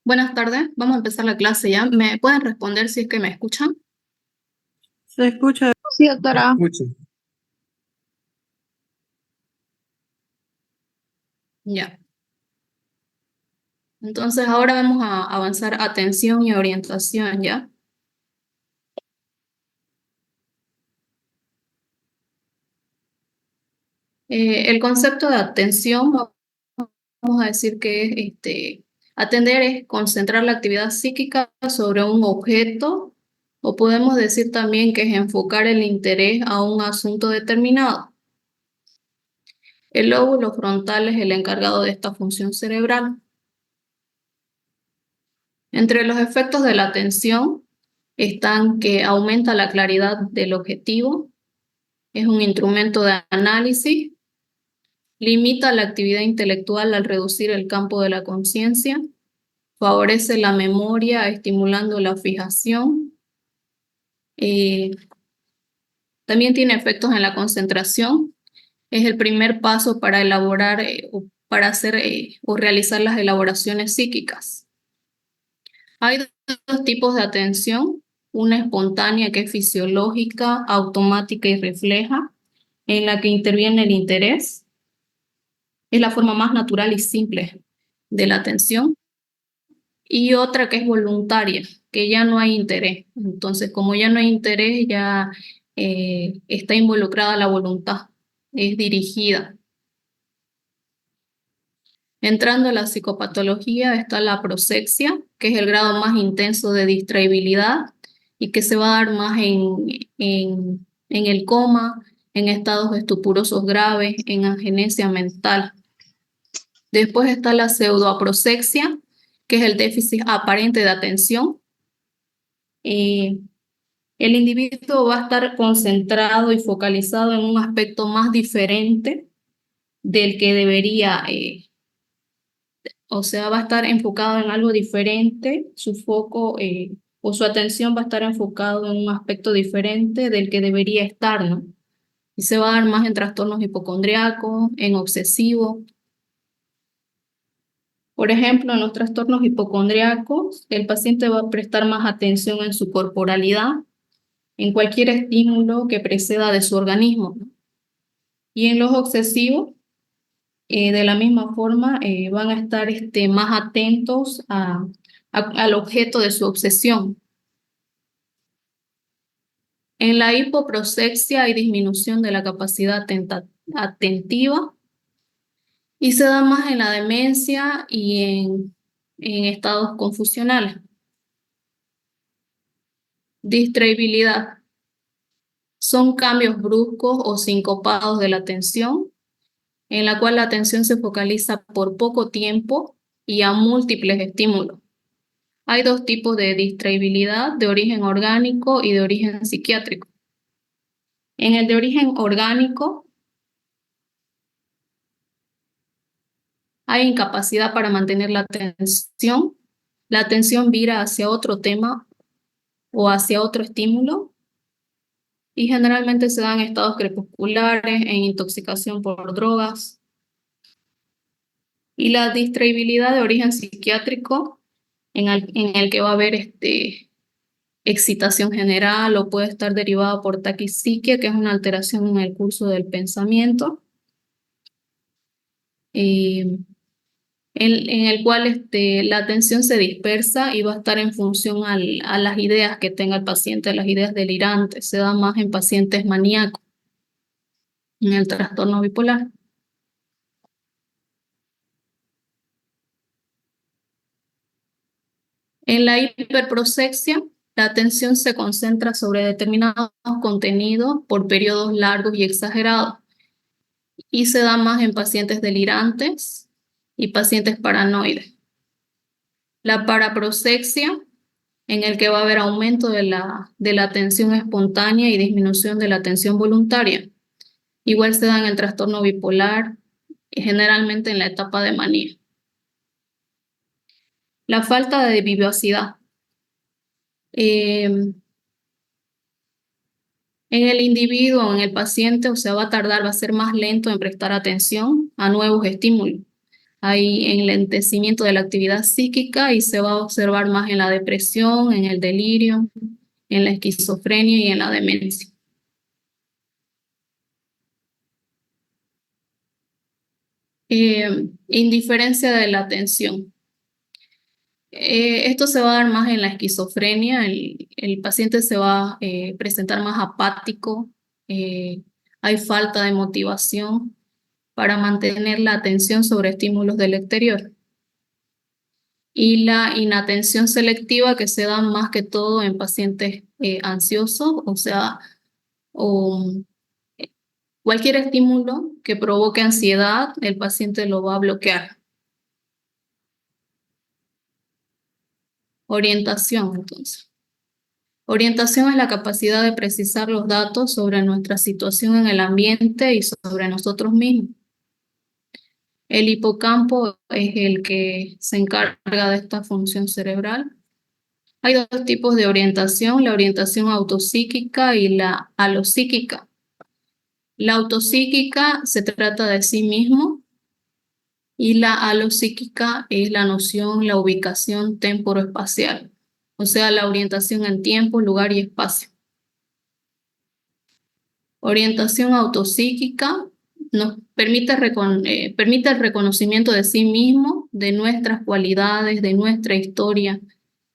Buenas tardes, vamos a empezar la clase ya. ¿Me pueden responder si es que me escuchan? Se escucha. Sí, doctora. Mucho. Ya. Entonces ahora vamos a avanzar atención y orientación ya. El concepto de atención, vamos a decir que es atender es concentrar la actividad psíquica sobre un objeto, o podemos decir también que es enfocar el interés a un asunto determinado. El lóbulo frontal es el encargado de esta función cerebral. Entre los efectos de la atención están que aumenta la claridad del objetivo, es un instrumento de análisis, limita la actividad intelectual al reducir el campo de la conciencia, favorece la memoria estimulando la fijación, eh, también tiene efectos en la concentración, es el primer paso para elaborar o para hacer o realizar las elaboraciones psíquicas. Hay dos tipos de atención, una espontánea que es fisiológica, automática y refleja, en la que interviene el interés. Es la forma más natural y simple de la atención. Y otra que es voluntaria, que ya no hay interés. Entonces, como ya no hay interés, ya está involucrada la voluntad, es dirigida. Entrando a la psicopatología está la prosexia, que es el grado más intenso de distraibilidad y que se va a dar más en el coma, en estados estupurosos graves, en agenesia mental. Después está la pseudoaprosexia, que es el déficit aparente de atención. El individuo va a estar concentrado y focalizado en un aspecto más diferente del que debería, o sea, va a estar enfocado en algo diferente, su foco o su atención va a estar enfocado en un aspecto diferente del que debería estar, ¿no? Y se va a dar más en trastornos hipocondriacos, en obsesivos. Por ejemplo, en los trastornos hipocondriacos, el paciente va a prestar más atención en su corporalidad, en cualquier estímulo que preceda de su organismo, ¿no? Y en los obsesivos, de la misma forma, van a estar más atentos al objeto de su obsesión. En la hipoprosexia hay disminución de la capacidad atentiva y se da más en la demencia y en estados confusionales. Distraibilidad. Son cambios bruscos o sincopados de la atención, en la cual la atención se focaliza por poco tiempo y a múltiples estímulos. Hay dos tipos de distraibilidad, de origen orgánico y de origen psiquiátrico. En el de origen orgánico hay incapacidad para mantener la atención vira hacia otro tema o hacia otro estímulo y generalmente se dan estados crepusculares, en intoxicación por drogas. Y la distraibilidad de origen psiquiátrico, en el que va a haber excitación general o puede estar derivada por taquipsiquia, que es una alteración en el curso del pensamiento, en el cual la atención se dispersa y va a estar en función a las ideas que tenga el paciente, las ideas delirantes. Se da más en pacientes maníacos, en el trastorno bipolar. En la hiperprosexia, la atención se concentra sobre determinados contenidos por periodos largos y exagerados y se da más en pacientes delirantes y pacientes paranoides. La paraprosexia, en el que va a haber aumento de la atención espontánea y disminución de la atención voluntaria. Igual se da en el trastorno bipolar, generalmente en la etapa de manía. La falta de vivacidad. En el individuo o en el paciente, o sea, va a tardar, va a ser más lento en prestar atención a nuevos estímulos. hay enlentecimiento de la actividad psíquica y se va a observar más en la depresión, en el delirio, en la esquizofrenia y en la demencia. Indiferencia de la atención. Esto se va a dar más en la esquizofrenia. El paciente se va a presentar más apático. Hay falta de motivación para mantener la atención sobre estímulos del exterior. Y la inatención selectiva que se da más que todo en pacientes ansiosos, o sea, o cualquier estímulo que provoque ansiedad, el paciente lo va a bloquear. Orientación, entonces. Orientación es la capacidad de precisar los datos sobre nuestra situación en el ambiente y sobre nosotros mismos. El hipocampo es el que se encarga de esta función cerebral. Hay dos tipos de orientación, la orientación autopsíquica y la alopsíquica. La autopsíquica se trata de sí mismo y la alopsíquica es la noción, la ubicación temporoespacial, o sea, la orientación en tiempo, lugar y espacio. Orientación autopsíquica nos permite el reconocimiento de sí mismo, de nuestras cualidades, de nuestra historia,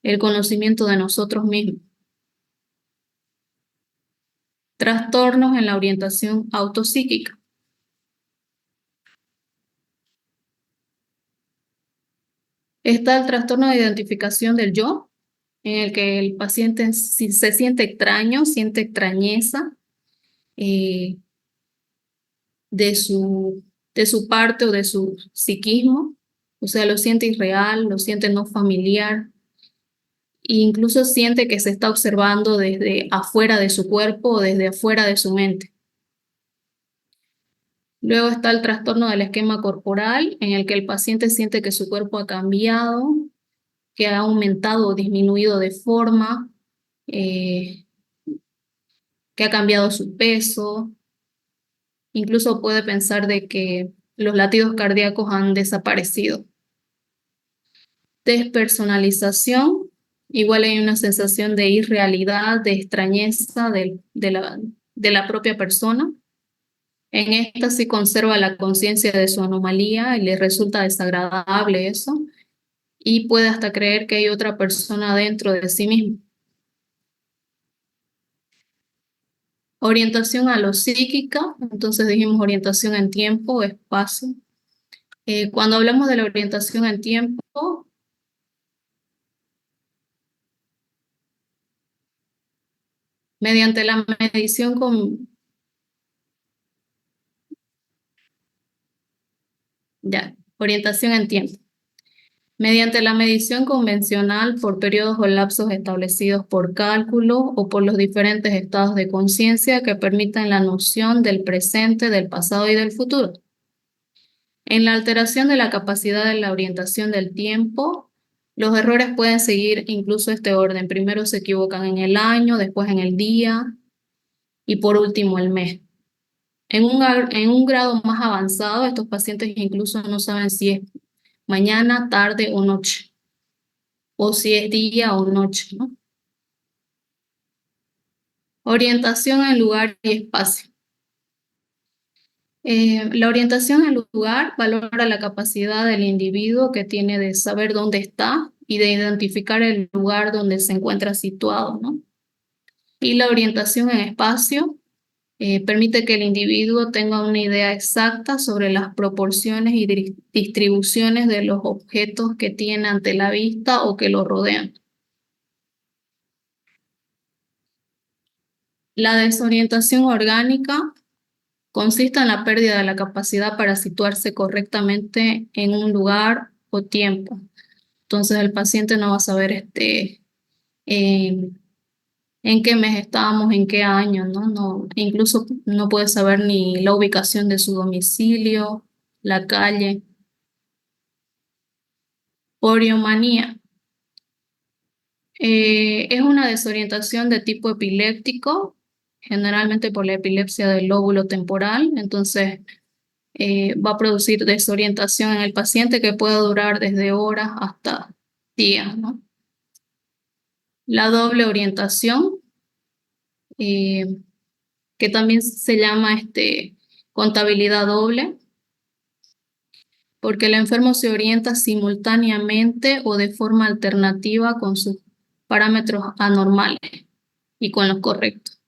el conocimiento de nosotros mismos. Trastornos en la orientación autopsíquica. Está el trastorno de identificación del yo, en el que el paciente se siente extraño, siente extrañeza eh, de su parte o de su psiquismo, o sea, lo siente irreal, lo siente no familiar, e incluso siente que se está observando desde afuera de su cuerpo o desde afuera de su mente. Luego está el trastorno del esquema corporal, en el que el paciente siente que su cuerpo ha cambiado, que ha aumentado o disminuido de forma, que ha cambiado su peso, incluso puede pensar de que los latidos cardíacos han desaparecido. Despersonalización, igual hay una sensación de irrealidad, de extrañeza de la propia persona. En esta sí conserva la conciencia de su anomalía y le resulta desagradable eso, y puede hasta creer que hay otra persona dentro de sí mismo. Orientación a lo psíquica, entonces dijimos orientación en tiempo, espacio. Cuando hablamos de la orientación en tiempo, mediante la medición orientación en tiempo. Mediante la medición convencional por periodos o lapsos establecidos por cálculo o por los diferentes estados de conciencia que permitan la noción del presente, del pasado y del futuro. En la alteración de la capacidad de la orientación del tiempo, los errores pueden seguir incluso este orden. Primero se equivocan en el año, después en el día y por último el mes. En un grado más avanzado, estos pacientes incluso no saben si es mañana, tarde o noche, o si es día o noche, ¿no? Orientación en lugar y espacio. La orientación en lugar valora la capacidad del individuo que tiene de saber dónde está y de identificar el lugar donde se encuentra situado, ¿no? Y la orientación en espacio permite que el individuo tenga una idea exacta sobre las proporciones y distribuciones de los objetos que tiene ante la vista o que lo rodean. La desorientación orgánica consiste en la pérdida de la capacidad para situarse correctamente en un lugar o tiempo. Entonces el paciente no va a saber en, en qué mes estamos, en qué año, ¿no? Incluso no puede saber ni la ubicación de su domicilio, la calle. Oriomanía. Es una desorientación de tipo epiléptico, generalmente por la epilepsia del lóbulo temporal. Entonces, va a producir desorientación en el paciente que puede durar desde horas hasta días, ¿no? La doble orientación, eh, que también se llama contabilidad doble, porque el enfermo se orienta simultáneamente o de forma alternativa con sus parámetros anormales y con los correctos.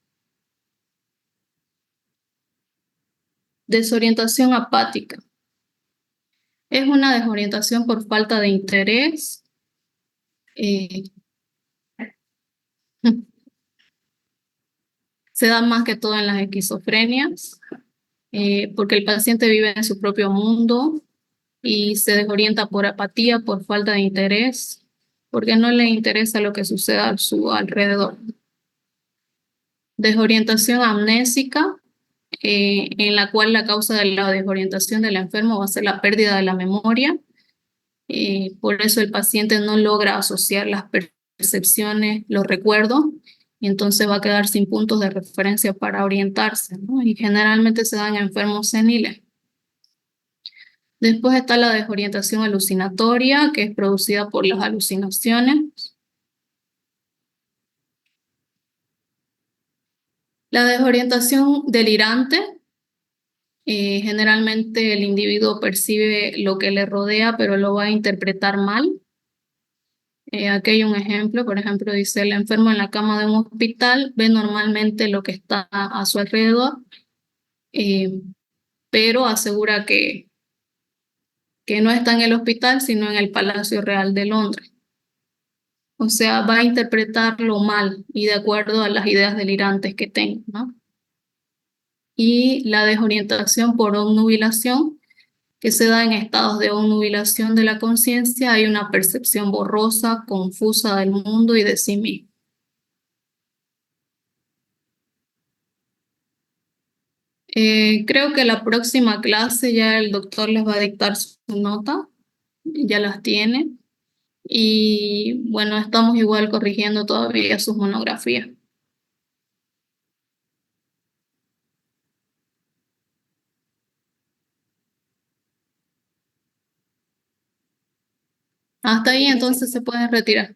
Desorientación apática. Es una desorientación por falta de interés. Se da más que todo en las esquizofrenias, porque el paciente vive en su propio mundo y se desorienta por apatía, por falta de interés, porque no le interesa lo que sucede a su alrededor. Desorientación amnésica, en la cual la causa de la desorientación del enfermo va a ser la pérdida de la memoria. Por eso el paciente no logra asociar las percepciones, los recuerdos, y entonces va a quedar sin puntos de referencia para orientarse, ¿no? Y generalmente se dan en enfermos seniles. Después está la desorientación alucinatoria, que es producida por las alucinaciones. La desorientación delirante, generalmente el individuo percibe lo que le rodea, pero lo va a interpretar mal. Aquí hay un ejemplo, por ejemplo, dice el enfermo en la cama de un hospital ve normalmente lo que está a su alrededor, eh, pero asegura que no está en el hospital, sino en el Palacio Real de Londres. O sea, va a interpretarlo mal y de acuerdo a las ideas delirantes que tenga, ¿no? Y la desorientación por obnubilación, que se da en estados de obnubilación de la conciencia, hay una percepción borrosa, confusa del mundo y de sí mismo. Creo que la próxima clase ya el doctor les va a dictar su nota, ya las tiene, y bueno, estamos igual corrigiendo todavía sus monografías. Hasta ahí entonces se pueden retirar.